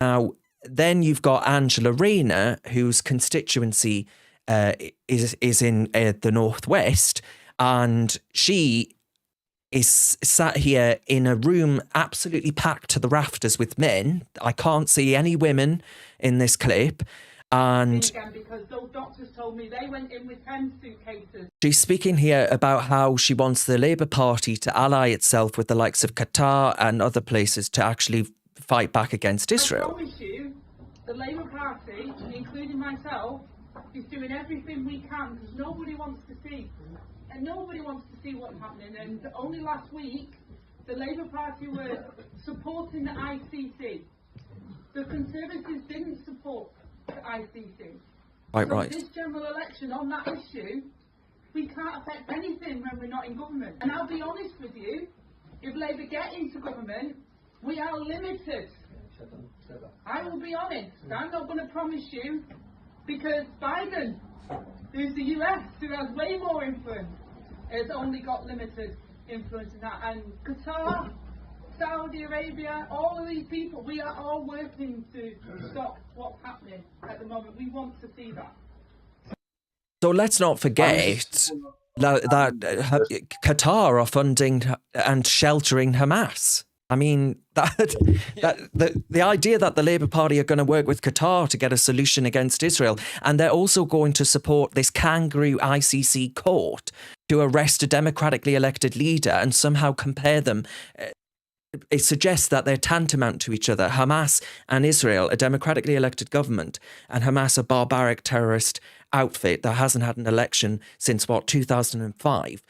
Now, then you've got Angela Rayner, whose constituency is in the northwest, and she is sat here in a room absolutely packed to the rafters with men. I can't see any women in this clip. And because those doctors told me they went in with 10 suitcases. She's speaking here about how she wants the Labour Party to ally itself with the likes of Qatar and other places to actually fight back against Israel. I promise you, the Labour Party, including myself, is doing everything we can because nobody wants to see. And nobody wants to see what's happening. And only last week, the Labour Party were supporting the ICC. The Conservatives didn't support the ICC. Right. This general election on that issue, we can't affect anything when we're not in government. And I'll be honest with you, if Labour get into government, we are limited. I will be honest. I'm not going to promise you, because Biden, who's the US, who has way more influence, has only got limited influence in that. And Qatar, Saudi Arabia, all of these people, we are all working to stop what's happening at the moment. We want to see that. So let's not forget that Qatar are funding and sheltering Hamas. I mean, the idea that the Labour Party are going to work with Qatar to get a solution against Israel, and they're also going to support this kangaroo ICC court to arrest a democratically elected leader and somehow compare them. It suggests that they're tantamount to each other. Hamas and Israel, a democratically elected government, and Hamas, a barbaric terrorist outfit that hasn't had an election since, 2005.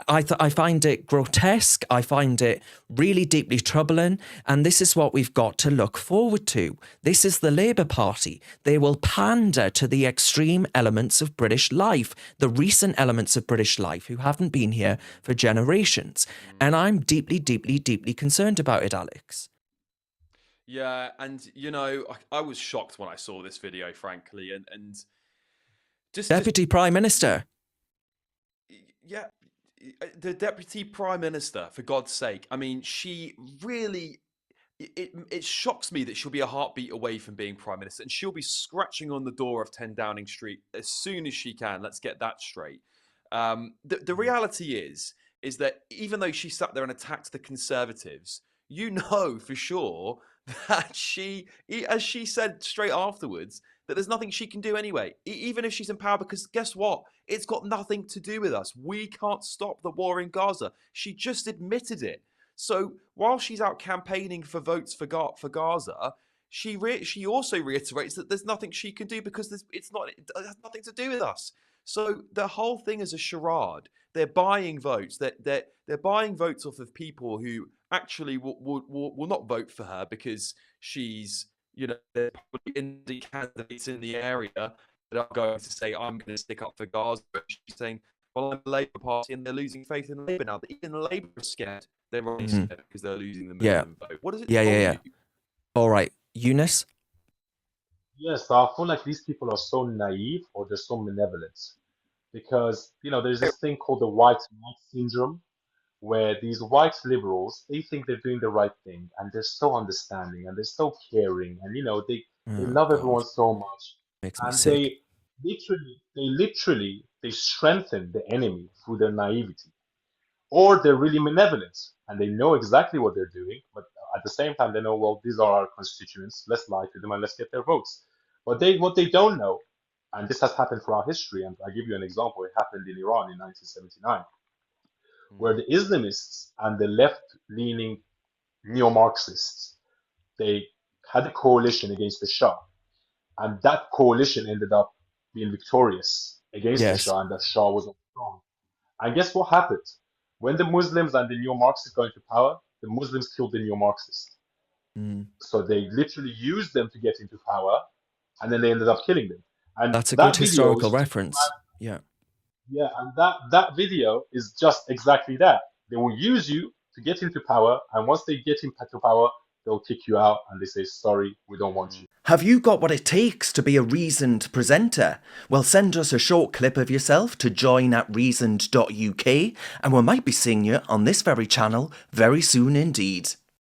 I find it grotesque. I find it really deeply troubling. And this is what we've got to look forward to. This is the Labour Party. They will pander to the extreme elements of British life, the recent elements of British life who haven't been here for generations. And I'm deeply, deeply, deeply concerned about it, Alex. Yeah, and, I was shocked when I saw this video, frankly, and Deputy Prime Minister. Yeah, the Deputy Prime Minister, for God's sake. I mean, she really, it shocks me that she'll be a heartbeat away from being Prime Minister, and she'll be scratching on the door of 10 Downing Street as soon as she can. Let's get that straight. The reality is that even though she sat there and attacked the Conservatives, you know for sure that she, as she said straight afterwards, that there's nothing she can do anyway, even if she's in power, because guess what? It's got nothing to do with us. We can't stop the war in Gaza. She just admitted it. So while she's out campaigning for votes for Gaza, she also reiterates that there's nothing she can do because it has nothing to do with us. So the whole thing is a charade. They're buying votes. They're buying votes off of people who actually will not vote for her because she's, they're probably indie candidates in the area that are going to say, I'm going to stick up for Gaza. She's saying, well, I'm the Labour Party, and they're losing faith in Labour now. Even Labour are scared. They're already scared because they're losing the Muslim vote. What is it? Yeah. All right. Eunice? Yes, I feel like these people are so naive or they're so malevolent. Because, there's this thing called the white knight syndrome, where these white liberals, they think they're doing the right thing, and they're so understanding, and they're so caring, and they love everyone so much. Makes me And sick. they strengthen the enemy through their naivety. Or they're really malevolent, and they know exactly what they're doing, but at the same time they know, well, these are our constituents, let's lie to them and let's get their votes. But what they don't know, and this has happened throughout history, and I'll give you an example, it happened in Iran in 1979. Where the Islamists and the left-leaning neo-Marxists, they had a coalition against the Shah, and that coalition ended up being victorious against the Shah, and the Shah was overthrown. And guess what happened? When the Muslims and the neo-Marxists got into power, the Muslims killed the neo-Marxists. So they literally used them to get into power, and then they ended up killing them. And that's a good historical reference. Yeah, and that video is just exactly that. They will use you to get into power, and once they get into power, they'll kick you out and they say, sorry, we don't want you. Have you got what it takes to be a reasoned presenter? Well, send us a short clip of yourself to join@reasoned.uk, and we might be seeing you on this very channel very soon indeed.